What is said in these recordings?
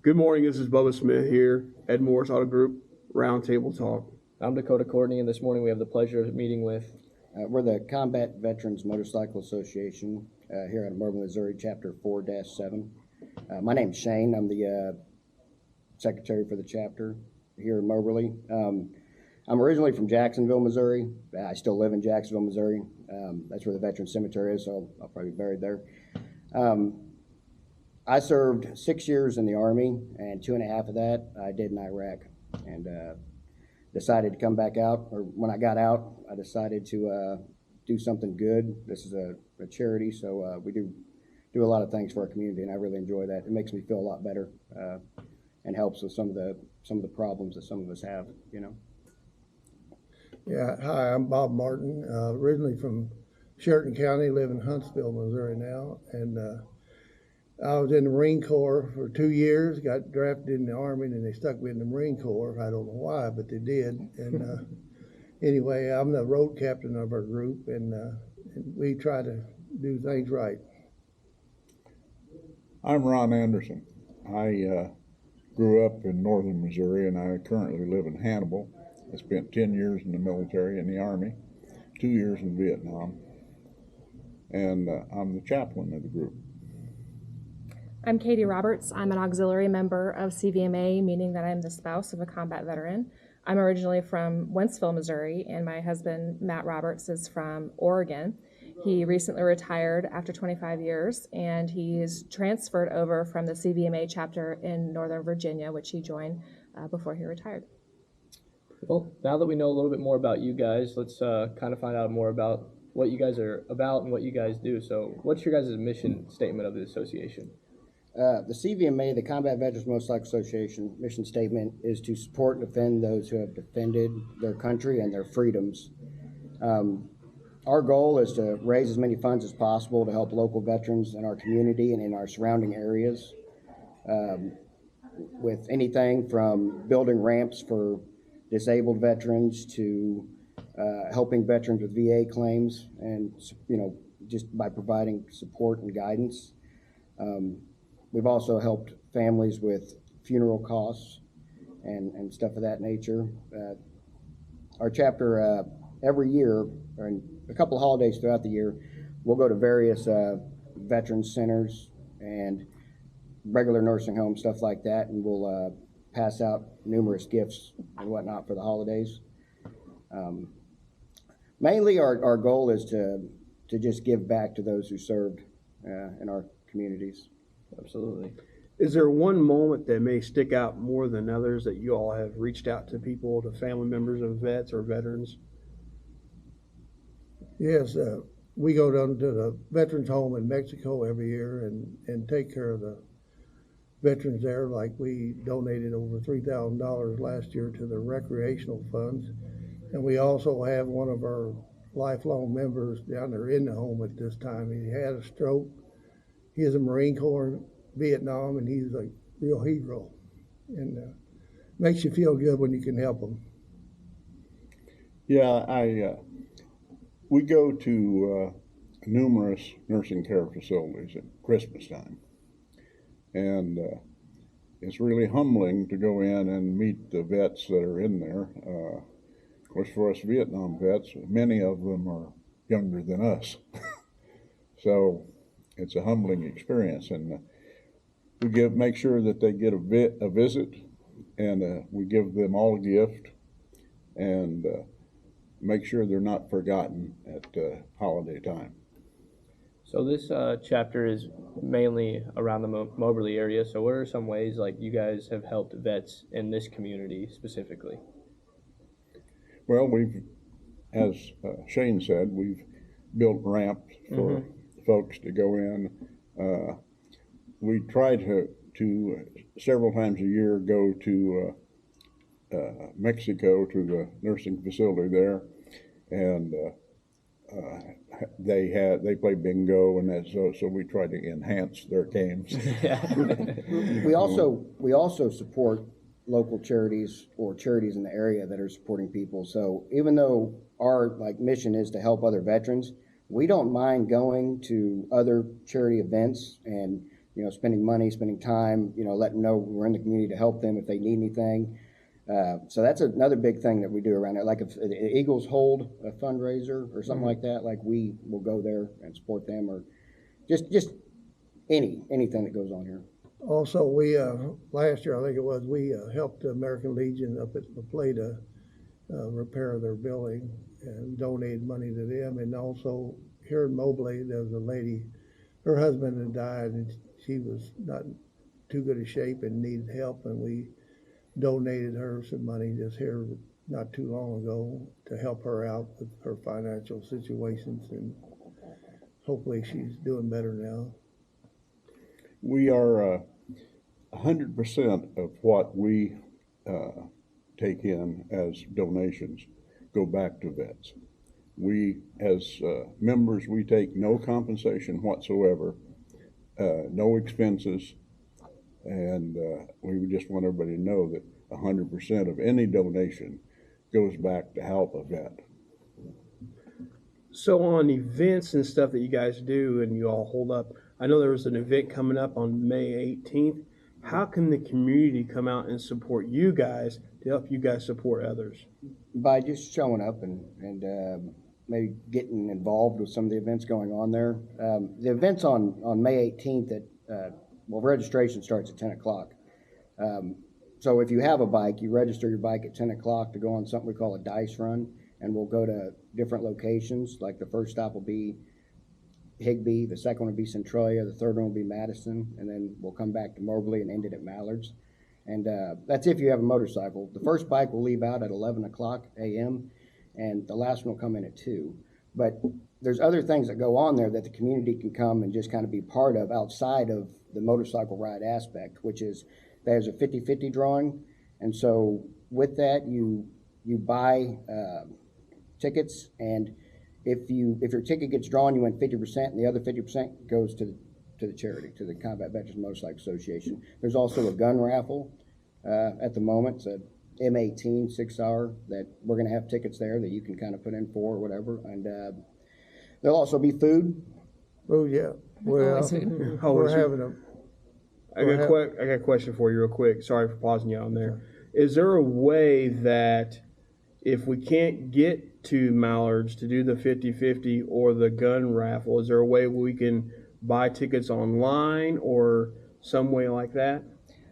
Good morning. This is Bubba Smith here at Morse Auto Group Roundtable Talk. I'm Dakota Courtney, and this morning we have the pleasure of meeting with. We're the Combat Veterans Motorcycle Association here out of Moberly, Missouri, Chapter 4-7. My name's Shane. I'm the secretary for the chapter here in Moberly. I'm originally from Jacksonville, Missouri. I still live in Jacksonville, Missouri. That's where the Veterans Cemetery is, so I'll probably be buried there. I served 6 years in the Army, and 2.5 of that I did in Iraq, and decided to come back out. Or when I got out, I decided to do something good. This is a charity, so we do a lot of things for our community, and I really enjoy that. It makes me feel a lot better and helps with some of the problems that some of us have, you know. Yeah, hi, I'm Bob Martin, originally from Sheridan County, live in Huntsville, Missouri now, and I was in the Marine Corps for 2 years, got drafted in the Army, and they stuck me in the Marine Corps. I don't know why, but they did. And anyway, I'm the road captain of our group, and we try to do things right. I'm Ron Anderson. I grew up in northern Missouri, and I currently live in Hannibal. I spent 10 years in the military, in the Army, 2 years in Vietnam, and I'm the chaplain of the group. I'm Katie Roberts. I'm an auxiliary member of CVMA, meaning that I'm the spouse of a combat veteran. I'm originally from Wentzville, Missouri, and my husband, Matt Roberts, is from Oregon. He recently retired after 25 years, and he's transferred over from the CVMA chapter in Northern Virginia, which he joined before he retired. Well, now that we know a little bit more about you guys, let's kind of find out more about what you guys are about and what you guys do. So what's your guys' mission statement of the association? The CVMA, the Combat Veterans Motorcycle Association, mission statement is to support and defend those who have defended their country and their freedoms. Our goal is to raise as many funds as possible to help local veterans in our community and in our surrounding areas with anything from building ramps for disabled veterans to helping veterans with VA claims, and just by providing support and guidance. We've also helped families with funeral costs and stuff of that nature. Our chapter, every year, or a couple of holidays throughout the year, we'll go to various veterans centers and regular nursing homes, stuff like that, and we'll pass out numerous gifts and whatnot for the holidays. Mainly our goal is to just give back to those who served in our communities. Absolutely. Is there one moment that may stick out more than others that you all have reached out to people, to family members of vets or veterans? Yes, we go down to the veterans home in Mexico every year and take care of the veterans there. Like, we donated over $3,000 last year to the recreational funds. And we also have one of our lifelong members down there in the home at this time. He had a stroke. He is a Marine Corps in Vietnam, and he's a real hero. And makes you feel good when you can help him. Yeah, we go to numerous nursing care facilities at Christmas time, and it's really humbling to go in and meet the vets that are in there. Of course, for us Vietnam vets, many of them are younger than us, so it's a humbling experience, and we make sure that they get a visit, and we give them all a gift, and make sure they're not forgotten at holiday time. So this chapter is mainly around the Moberly area. So what are some ways like you guys have helped vets in this community specifically? Well, as Shane said, we've built ramps for folks to go in. We try to several times a year go to Mexico, to the nursing facility there, and they play bingo and that, so we try to enhance their games. We also support local charities or charities in the area that are supporting people. So even though our mission is to help other veterans, we don't mind going to other charity events and spending money, spending time, letting them know we're in the community to help them if they need anything. So that's another big thing that we do around there. Like if the Eagles hold a fundraiser or something like that, like we will go there and support them, or just anything that goes on here. Also, we, last year, I think it was, we helped the American Legion up at La Plata repair their building and donated money to them. And also here in Moberly, there's a lady, her husband had died and she was not too good a shape and needed help, and we donated her some money just here not too long ago to help her out with her financial situations, and hopefully she's doing better now. We are 100% of what we take in as donations go back to vets. We, as members, we take no compensation whatsoever, no expenses, and we just want everybody to know that 100% of any donation goes back to help a vet. So on events and stuff that you guys do and you all hold up, I know there was an event coming up on May 18th. How can the community come out and support you guys to help you guys support others? By just showing up and maybe getting involved with some of the events going on there. The event's on May 18th registration starts at 10 o'clock. So if you have a bike, you register your bike at 10 o'clock to go on something we call a dice run, and we'll go to different locations. Like the first stop will be Higbee, the second one will be Centralia, the third one will be Madison, and then we'll come back to Moberly and end it at Mallards. And that's if you have a motorcycle. The first bike will leave out at 11 o'clock a.m., and the last one will come in at 2. But there's other things that go on there that the community can come and just kind of be part of outside of the motorcycle ride aspect, which is there's a 50-50 drawing. And so with that, you buy tickets, and if your ticket gets drawn, you win 50%, and the other 50% goes to the charity, to the Combat Veterans Motorcycle Association. There's also a gun raffle at the moment. It's a M18 6-hour that we're going to have tickets there that you can kind of put in for or whatever. And there'll also be food. Oh, yeah. Well, Always food. we're having a, I got a question for you real quick. Sorry for pausing you on there. Is there a way that if we can't get to Mallards to do the 50-50 or the gun raffle, is there a way we can buy tickets online or some way like that?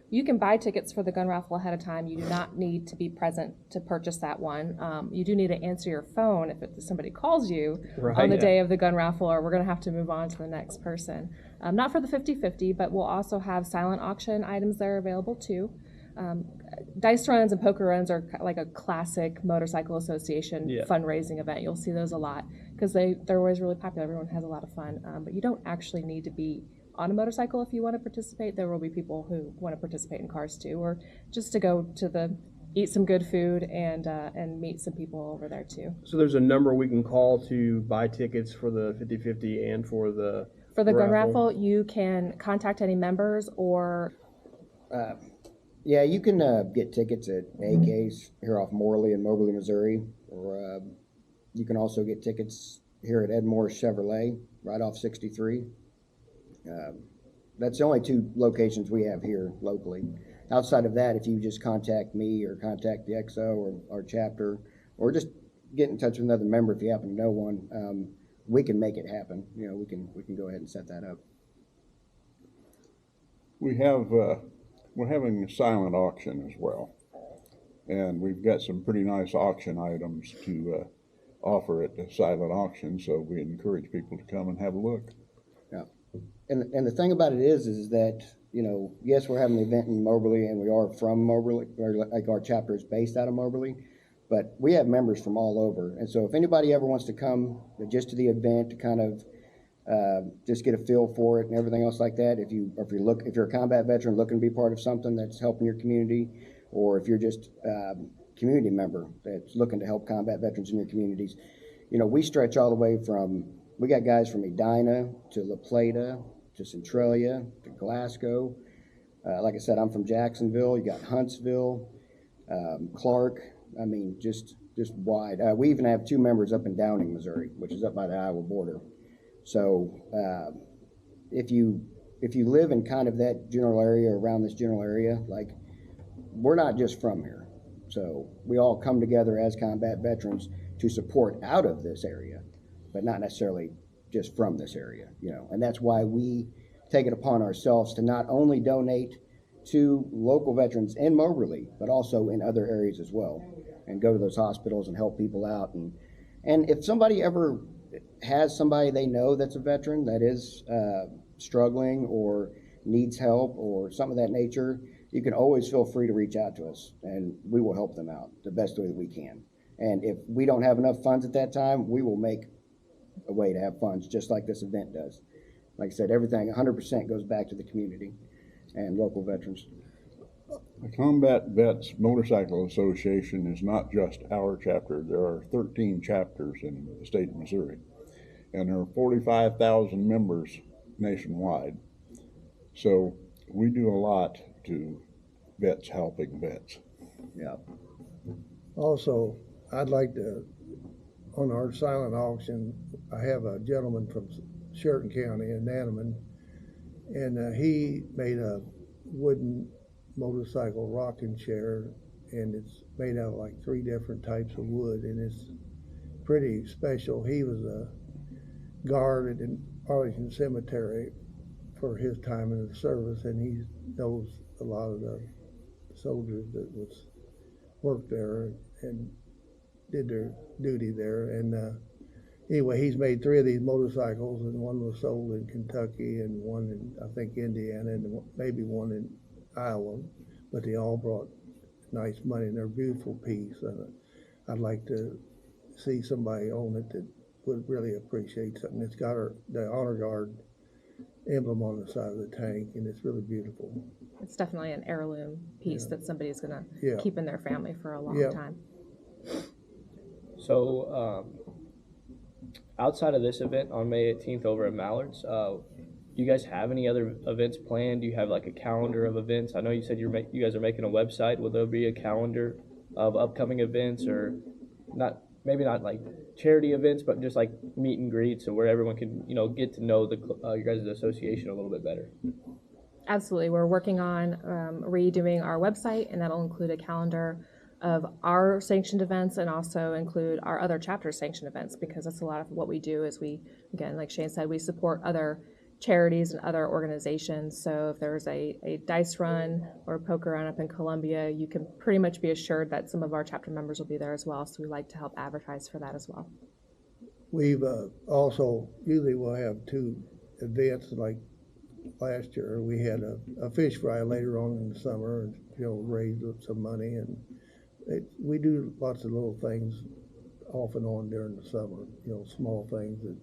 You can buy tickets for the gun raffle ahead of time. You do not need to be present to purchase that one. You do need to answer your phone if somebody calls you on the day of the gun raffle, or we're going to have to move on to the next person. Not for the 50-50, but we'll also have silent auction items there available too. Dice runs and poker runs are like a classic motorcycle association fundraising event. You'll see those a lot because they're always really popular. Everyone has a lot of fun, but you don't actually need to be on a motorcycle if you want to participate. There will be people who want to participate in cars too, or just to go to eat some good food and meet some people over there too. So there's a number we can call to buy tickets for the 50-50 and for the gun raffle. You can contact any members or. Yeah, you can get tickets at AK's here off Morley in Moberly, Missouri, or you can also get tickets here at Ed Morse Chevrolet right off 63. That's the only 2 locations we have here locally. Outside of that, if you just contact me or contact the XO or our chapter, or just get in touch with another member if you happen to know one, we can make it happen. We can go ahead and set that up. We're having a silent auction as well, and we've got some pretty nice auction items to offer at the silent auction, so we encourage people to come and have a look. Yeah, and the thing about it is that, yes, we're having an event in Moberly, and we are from Moberly, or like our chapter is based out of Moberly, but we have members from all over, and so if anybody ever wants to come just to the event to kind of just get a feel for it and everything else like that. If you're a combat veteran looking to be part of something that's helping your community, or if you're just a community member that's looking to help combat veterans in your communities, we stretch all the way from, we got guys from Edina to La Plata to Centralia to Glasgow. Like I said, I'm from Jacksonville. You got Huntsville, Clark. I mean, just wide. We even have 2 members up in Downing, Missouri, which is up by the Iowa border. So if you if you live in kind of that general area, around this general area, like, we're not just from here. So we all come together as combat veterans to support out of this area, but not necessarily just from this area, you know. And that's why we take it upon ourselves to not only donate to local veterans in Moberly, but also in other areas as well, and go to those hospitals and help people out. And if somebody ever has somebody they know that's a veteran that is struggling or needs help or something of that nature, you can always feel free to reach out to us, and we will help them out the best way that we can. And if we don't have enough funds at that time, we will make a way to have funds, just like this event does. Like I said, everything 100% goes back to the community and local veterans. The Combat Vets Motorcycle Association is not just our chapter. There are 13 chapters in the state of Missouri, and there are 45,000 members nationwide. So we do a lot to vets helping vets. Yeah. Also, I'd like to, on our silent auction, I have a gentleman from Sheridan County in Nanneman, and he made a wooden motorcycle rocking chair, and it's made out of like 3 different types of wood, and it's pretty special. He was a guard in Arlington Cemetery for his time in the service, and he knows a lot of the soldiers that worked there and did their duty there. And anyway, he's made 3 of these motorcycles, and one was sold in Kentucky and one in, I think, Indiana, and maybe one in Iowa, but they all brought nice money, and they're a beautiful piece. I'd like to see somebody own it that would really appreciate something. It's got the Honor Guard emblem on the side of the tank, and it's really beautiful. It's definitely an heirloom piece that somebody's gonna Yeah. keep in their family for a long Yeah. time. So, outside of this event on May 18th over at Mallard's, do you guys have any other events planned? Do you have like a calendar of events? I know you said you guys are making a website. Will there be a calendar of upcoming events, or maybe not like charity events, but just like meet and greets, so where everyone can, get to know your guys' association a little bit better? Absolutely. We're working on redoing our website, and that'll include a calendar of our sanctioned events and also include our other chapter sanctioned events, because that's a lot of what we do is we, again, like Shane said, we support other charities and other organizations. So if there's a dice run or a poker run up in Columbia, you can pretty much be assured that some of our chapter members will be there as well. So we like to help advertise for that as well. We've also, usually we'll have 2 events. Like last year, we had a fish fry later on in the summer, and raised up some money, and we do lots of little things off and on during the summer, small things that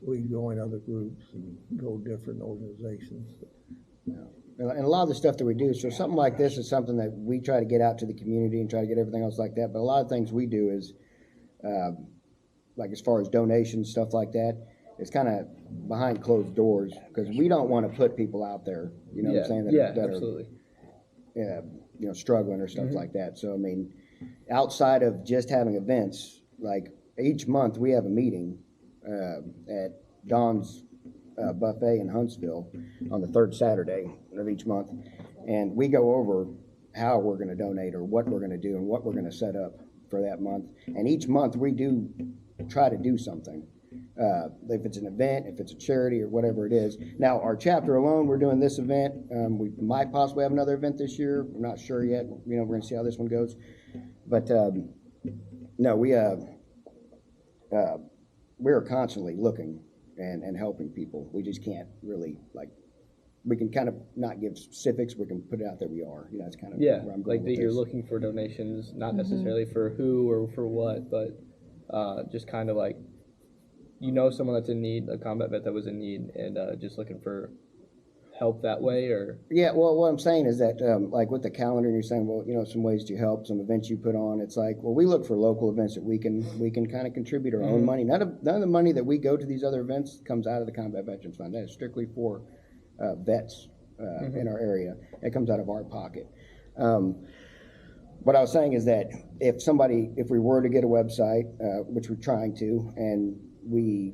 we join other groups and go different organizations. Yeah. And a lot of the stuff that we do, so something like this is something that we try to get out to the community and try to get everything else like that. But a lot of things we do is, like as far as donations, stuff like that, it's kind of behind closed doors, because we don't want to put people out there, what I'm saying, that absolutely. are struggling or stuff like that. So, I mean, outside of just having events, like each month we have a meeting at Don's Buffet in Huntsville on the 3rd Saturday of each month, and we go over how we're going to donate or what we're going to do and what we're going to set up for that month. And each month we do try to do something, if it's an event, if it's a charity, or whatever it is. Now, our chapter alone, we're doing this event. We might possibly have another event this year. We're not sure yet. We're going to see how this one goes. But no, we are constantly looking and helping people. We just can't really, we can kind of not give specifics. We can put it out there. We are, it's kind of where I'm going like with that you're this. looking for donations, not necessarily for who or for what, but just kind of like, someone that's in need, a combat vet that was in need, and just looking for help that way, or? Yeah, well, what I'm saying is that, like with the calendar, you're saying, well, some ways to help, some events you put on. It's like, well, we look for local events that we can kind of contribute our own money. None of the money that we go to these other events comes out of the Combat Veterans Fund. That is strictly for vets in our area. It comes out of our pocket. What I was saying is that if we were to get a website, which we're trying to, and we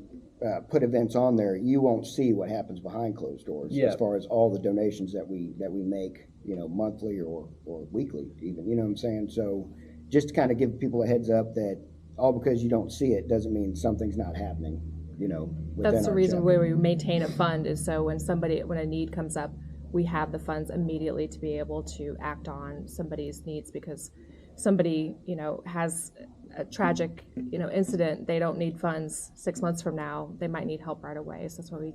put events on there, you won't see what happens behind closed doors Yeah. as far as all the donations that we make, monthly or weekly even, you know what I'm saying? So just to kind of give people a heads up that all because you don't see it doesn't mean something's not happening, within That's the our reason chapter. why we maintain a fund, is so when a need comes up, we have the funds immediately to be able to act on somebody's needs, because somebody, has a tragic, incident, they don't need funds 6 months from now, they might need help right away. So that's why we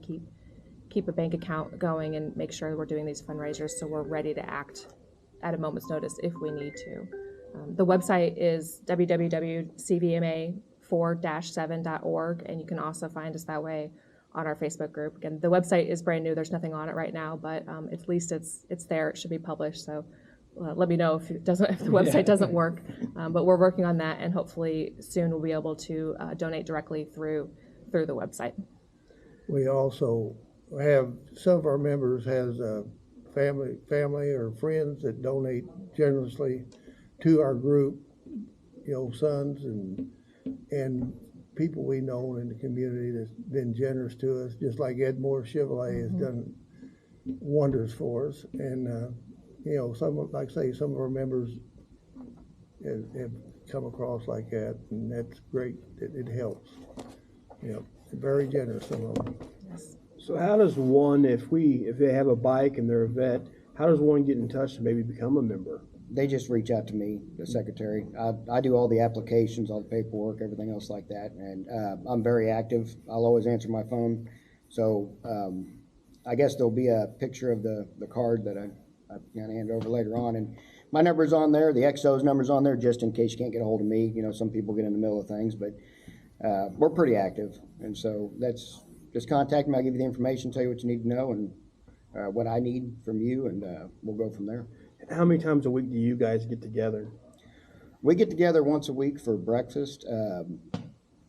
keep a bank account going and make sure we're doing these fundraisers so we're ready to act at a moment's notice if we need to. The website is www.cvma4-7.org, and you can also find us that way on our Facebook group. Again, the website is brand new, there's nothing on it right now, but at least it's there, it should be published. So let me know if the website doesn't work. But we're working on that, and hopefully soon we'll be able to donate directly through the website. We also have, some of our members has family or friends that donate generously to our group, sons and people we know in the community that's been generous to us, just like Ed Moore Chevrolet has done wonders for us. And, some of our members have come across like that, and that's great. It helps. Very generous, some of them. Yes. So how does one, if they have a bike and they're a vet, how does one get in touch to maybe become a member? They just reach out to me, the secretary. I do all the applications, all the paperwork, everything else like that, and I'm very active. I'll always answer my phone. So I guess there'll be a picture of the card that I'm going to hand over later on, and my number's on there, the XO's number's on there, just in case you can't get a hold of me. Some people get in the middle of things, but we're pretty active, and so that's just contact me. I'll give you the information, tell you what you need to know, and what I need from you, and we'll go from there. How many times a week do you guys get together? We get together once a week for breakfast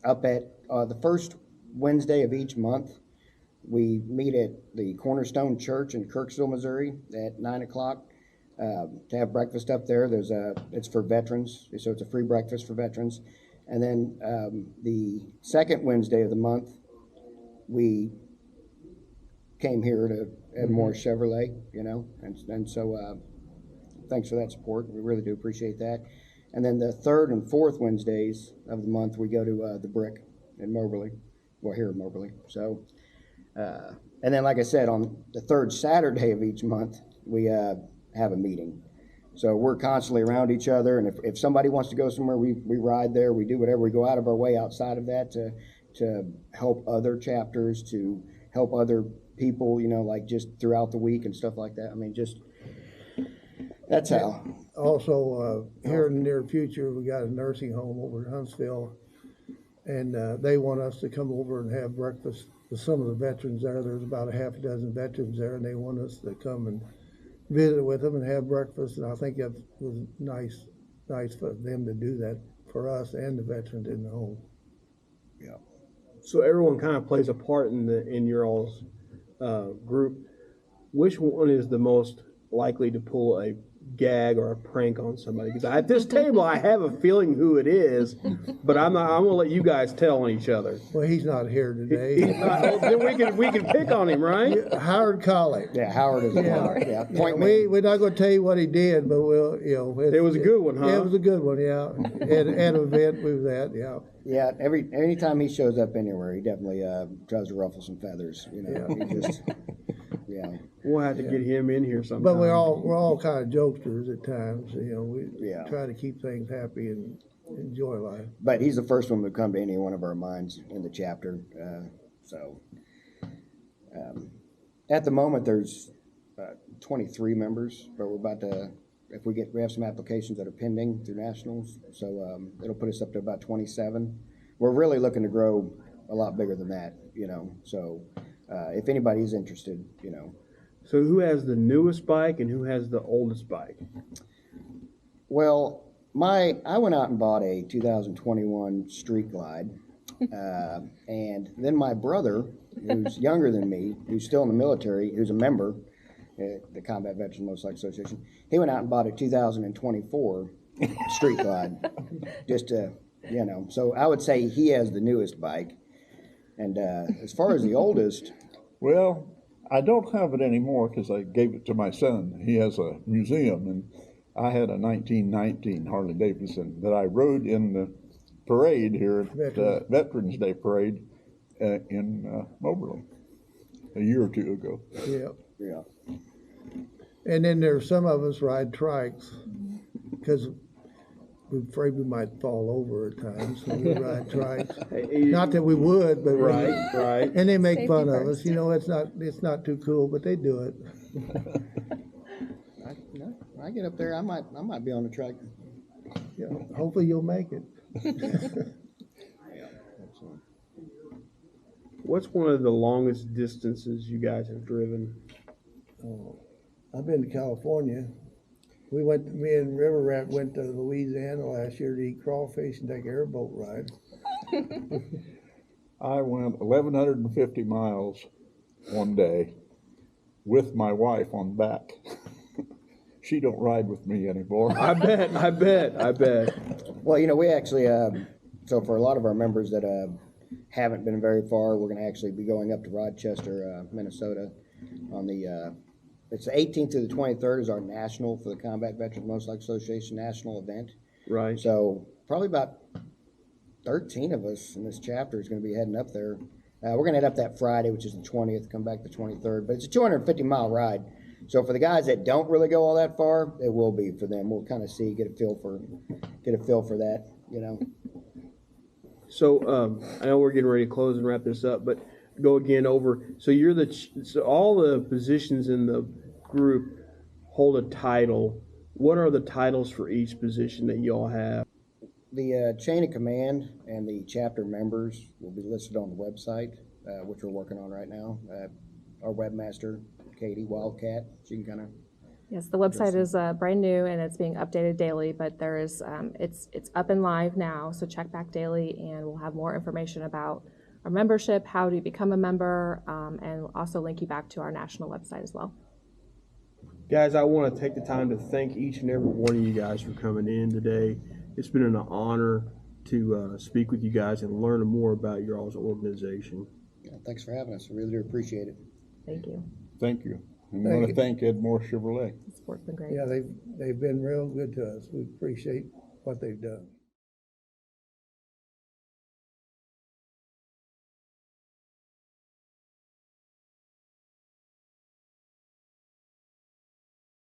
up at the first Wednesday of each month. We meet at the Cornerstone Church in Kirksville, Missouri at 9 o'clock to have breakfast up there. It's for veterans, so it's a free breakfast for veterans. And then the second Wednesday of the month, we came here to Ed Morse Chevrolet, and so thanks for that support. We really do appreciate that. And then the third and fourth Wednesdays of the month, we go to the Brick in Moberly, here in Moberly. So, and then, like I said, on the third Saturday of each month, we have a meeting. So we're constantly around each other, and if somebody wants to go somewhere, we ride there. We do whatever. We go out of our way outside of that to help other chapters, to help other people, like just throughout the week and stuff like that. I mean, just that's how. Also, here in the near future, we got a nursing home over in Huntsville, and they want us to come over and have breakfast with some of the veterans there. There's about a half a dozen veterans there, and they want us to come and visit with them and have breakfast. And I think that was nice for them to do that for us and the veterans in the home. Yeah. So everyone kind of plays a part in your all's group. Which one is the most likely to pull a gag or a prank on somebody? Because at this table, I have a feeling who it is, but I'm going to let you guys tell on each other. Well, he's not here today. Then we can pick on him, right? Howard Colley. Yeah, Howard is Yeah. Point man. We're not going to tell you what he did, but It was a good one, huh? It was a good one, yeah. At an event we was at, yeah. Yeah, anytime he shows up anywhere, he definitely tries to ruffle some feathers. He just, yeah. We'll have to get him in here sometime. But we're all kind of jokesters at times. We Yeah. try to keep things happy and enjoy life. But he's the first one to come to any one of our minds in the chapter. At the moment, there's 23 members, but we're about to. We have some applications that are pending through nationals, so it'll put us up to about 27. We're really looking to grow a lot bigger than that, So if anybody's interested, So who has the newest bike and who has the oldest bike? Well, I went out and bought a 2021 Street Glide, and then my brother, who's younger than me, who's still in the military, who's a member at the Combat Veterans Motorcycle Association, he went out and bought a 2024 Street Glide, just to, So I would say he has the newest bike. And as far as the oldest, Well, I don't have it anymore because I gave it to my son. He has a museum, and I had a 1919 Harley Davidson that I rode in the parade here at Veterans Day Parade in Moberly a year or two ago. Yeah. yeah, And then there's some of us ride trikes because we're afraid we might fall over at times, so we ride trikes. Not that we would, but Right. and they make Safety fun of first. us. You know, it's not too cool, but they do it. when I get up there, I might be on the track. Yeah. Hopefully you'll make it. What's one of the longest distances you guys have driven? I've been to California. Me and River Rat went to Louisiana last year to eat crawfish and take an airboat ride. I went 1,150 miles one day with my wife on back. She don't ride with me anymore. I bet. Well, you know, we actually, so for a lot of our members that haven't been very far, we're going to actually be going up to Rochester, Minnesota on the, it's the 18th to the 23rd is our national, for the Combat Veterans Motorcycle Association national event. Right. So probably about 13 of us in this chapter is going to be heading up there. We're going to head up that Friday, which is the 20th, come back the 23rd, but it's a 250-mile ride. So for the guys that don't really go all that far, it will be for them. We'll kind of see, get a feel for that, you know. So I know we're getting ready to close and wrap this up, but go again over. So you're so all the positions in the group hold a title. What are the titles for each position that you all have? The chain of command and the chapter members will be listed on the website, which we're working on right now. Our webmaster, Katie Wildcat, she can kind of. Yes, the website is brand new and it's being updated daily, but there is it's up and live now. So check back daily, and we'll have more information about our membership, how do you become a member, and also link you back to our national website as well. Guys, I want to take the time to thank each and every one of you guys for coming in today. It's been an honor to speak with you guys and learn more about your all's organization. Yeah, thanks for having us. I really do appreciate it. Thank you. Thank you. And I want to thank Ed Morse Chevrolet. The support's been great. Yeah, they've been real good to us. We appreciate what they've done.